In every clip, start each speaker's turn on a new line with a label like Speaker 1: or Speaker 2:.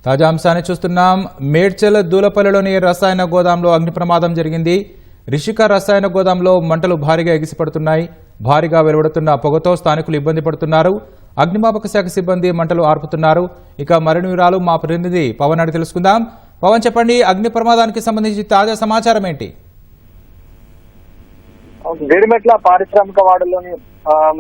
Speaker 1: తాజా అంశాన్ని చూస్తున్నాం. మేడ్చల్ దూలపల్లిలోని రసాయన గోదాంలో అగ్ని ప్రమాదం జరిగింది. రిషిక రసాయన గోదాంలో మంటలు భారీగా ఎగిసిపడుతున్నాయి. భారీగా వెలువడుతున్న పొగతో స్థానికులు ఇబ్బంది పడుతున్నారు. అగ్నిమాపక శాఖ సిబ్బంది మంటలు ఆర్పుతున్నారు. ఇక మరిన్ని వివరాలు మా ప్రతినిధి పవన్ అడిగి తెలుసుకుందాం. పవన్, చెప్పండి, అగ్ని ప్రమాదానికి సంబంధించి తాజా సమాచారం ఏంటి?
Speaker 2: జీడిమెట్ల పారిశ్రామిక వాడలోని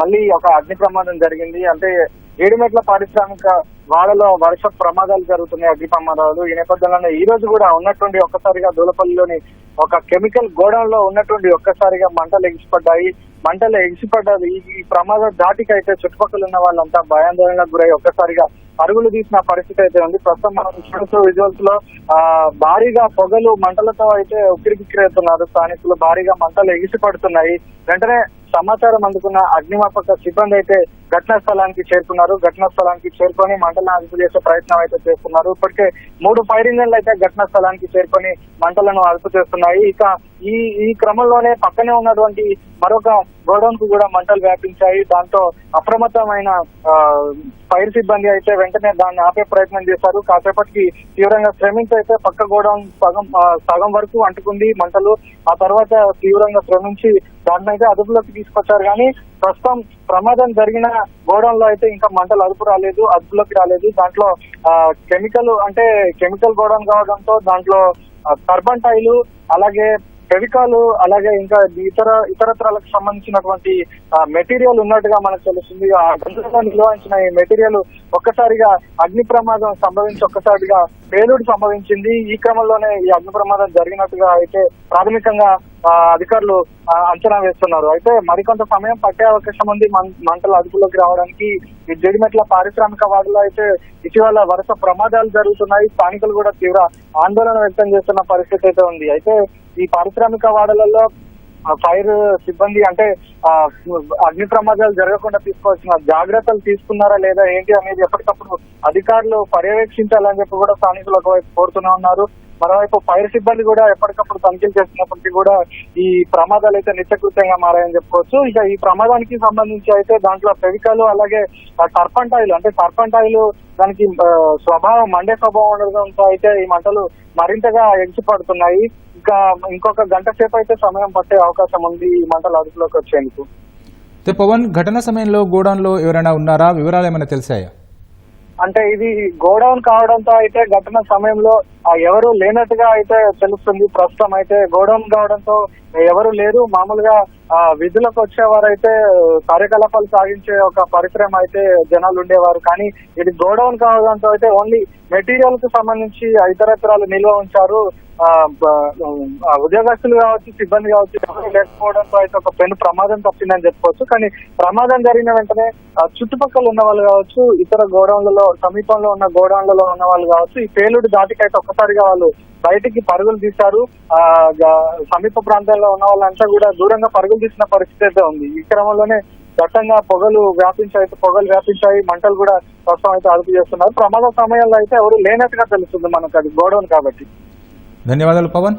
Speaker 2: మళ్ళీ ఒక అగ్ని ప్రమాదం జరిగింది. అంటే జీడిమెట్ల పారిశ్రామిక వాడలో వరుస ప్రమాదాలు జరుగుతున్నాయి, అగ్ని ప్రమాదాలు. ఈ నేపథ్యంలోనే ఈ రోజు కూడా ఉన్నటువంటి ఒక్కసారిగా దూలపల్లిలోని ఒక కెమికల్ గోడౌన్ లో ఉన్నటువంటి ఒక్కసారిగా మంటలు ఎగిసిపడ్డాయి. ఈ ప్రమాదం దాటికైతే చుట్టుపక్కల ఉన్న వాళ్ళంతా భయాందోళనకు గురై ఒక్కసారిగా పరుగులు తీసిన పరిస్థితి అయితే ఉంది. ప్రస్తుతం మనం చూస్తూ విజువల్స్ లో భారీగా పొగలు మంటలతో అయితే ఉక్కిరిబిక్కిరవుతున్నారు స్థానికులు. భారీగా మంటలు ఎగిసిపడుతున్నాయి. వెంటనే సమాచారం అందుకున్న అగ్నిమాపక సిబ్బంది అయితే ఘటనా స్థలానికి చేరుకున్నారు. ఘటనా స్థలానికి చేరుకొని మంటలను అదుపు చేసే ప్రయత్నం అయితే చేస్తున్నారు. ఇప్పటికే 3 ఫైర్ ఇంజన్లు అయితే ఘటనా స్థలానికి చేరుకొని మంటలను అదుపు చేస్తున్నాయి. ఇక ఈ క్రమంలోనే పక్కనే ఉన్నటువంటి మరొక గోడౌన్ కు కూడా మంటలు వ్యాపించాయి. దాంతో అప్రమత్తమైన ఫైర్ సిబ్బంది అయితే వెంటనే దాన్ని ఆపే ప్రయత్నం చేశారు. కాసేపటికి తీవ్రంగా శ్రమించి అయితే పక్క గోడౌన్ సగం వరకు అంటుకుంది మంటలు. ఆ తర్వాత తీవ్రంగా శ్రమించి దాన్ని అయితే అదుపులోకి తీసుకొచ్చారు. కానీ ప్రస్తుతం ప్రమాదం జరిగిన గోడౌన్ లో అయితే ఇంకా మంటలు అదుపులోకి రాలేదు. దాంట్లో కెమికల్ గోడౌన్ కావడంతో దాంట్లో టర్బంటైలు, అలాగే ఫెవికాలు, అలాగే ఇంకా ఇతరత్రాలకు సంబంధించినటువంటి మెటీరియల్ ఉన్నట్టుగా మనకు తెలుస్తుంది. ఆ గంటలో నిల్వహించిన ఈ మెటీరియల్ ఒక్కసారిగా అగ్ని ప్రమాదం సంభవించి ఒక్కసారిగా పేలుడు సంభవించింది. ఈ క్రమంలోనే ఈ అగ్ని ప్రమాదం జరిగినట్టుగా అయితే ప్రాథమికంగా అధికారులు అంచనా వేస్తున్నారు. అయితే మరికొంత సమయం పట్టే అవకాశం ఉంది మంటలు అదుపులోకి రావడానికి. ఈ జీడిమెట్ల పారిశ్రామిక వాడలో అయితే ఇటీవల వరుస ప్రమాదాలు జరుగుతున్నాయి. స్థానికులు కూడా తీవ్ర ఆందోళన వ్యక్తం చేస్తున్న పరిస్థితి అయితే ఉంది. అయితే ఈ పారిశ్రామిక వాడలలో ఫైర్ సిబ్బంది అంటే అగ్ని ప్రమాదాలు జరగకుండా తీసుకోవాల్సిన జాగ్రత్తలు తీసుకున్నారా లేదా ఏంటి అనేది ఎప్పటికప్పుడు అధికారులు పర్యవేక్షించాలని చెప్పి కూడా స్థానికులు ఒకవైపు కోరుతూనే ఉన్నారు. మరోవైపు ఫైర్ సిబ్బంది కూడా ఎప్పటికప్పుడు తనిఖీలు చేస్తున్నప్పటికీ కూడా ఈ ప్రమాదాలు అయితే నిత్యకృత్యంగా మారాయని చెప్పుకోవచ్చు. ఇక ఈ ప్రమాదానికి సంబంధించి అయితే దాంట్లో ఫెవికాలు, అలాగే టర్పంటాయిలు దానికి మండే స్వభావం ఉండడంతో అయితే ఈ మంటలు మరింతగా ఎగిసిపడుతున్నాయి. ఇంకొక గంట సేపు అయితే సమయం పట్టే అవకాశం ఉంది ఈ మంటలు అదుపులోకి వచ్చేందుకు.
Speaker 1: పవన్, ఘటన సమయంలో గోడౌన్ లో ఎవరైనా ఉన్నారా? వివరాలు ఏమైనా తెలిసాయా?
Speaker 2: అంటే ఇది గోడౌన్ కావడంతో అయితే ఘటన సమయంలో ఎవరు లేనట్టుగా అయితే తెలుస్తుంది. ప్రస్తుతం అయితే గోడౌన్ కావడంతో ఎవరు లేరు. మామూలుగా విధులకు వచ్చేవారైతే కార్యకలాపాలు సాగించే ఒక పరిశ్రమ అయితే జనాలు ఉండేవారు. కానీ ఇది గోడౌన్ కావడంతో అయితే ఓన్లీ మెటీరియల్ కు సంబంధించి ఇతరత్రాలు నిల్వ ఉంచారు. ఉద్యోగస్తులు కావచ్చు, సిబ్బంది కావచ్చు, ఎవరు లేకపోవడంతో అయితే ఒక పెను ప్రమాదం తప్పిందని చెప్పుకోవచ్చు. కానీ ప్రమాదం జరిగిన వెంటనే చుట్టుపక్కల ఉన్న వాళ్ళు కావచ్చు, ఇతర గోడౌన్లలో సమీపంలో ఉన్న గోడౌన్లలో ఉన్న వాళ్ళు కావచ్చు, ఈ పేలుడు దాటికైతే ఒక్కసారిగా వాళ్ళు బయటికి పరుగులు తీశారు. సమీప ప్రాంతాల్లో ఉన్న వాళ్ళంతా కూడా దూరంగా పరుగులు తీసిన పరిస్థితి అయితే ఉంది. ఈ క్రమంలోనే దట్టంగా పొగలు వ్యాపించాయి. మంటలు కూడా ప్రస్తుతం అయితే అదుపు చేస్తున్నారు. ప్రమాద సమయంలో అయితే ఎవరు లేనట్టుగా తెలుస్తుంది మనకు, అది గోడౌన్ కాబట్టి.
Speaker 1: ధన్యవాదాలు పవన్.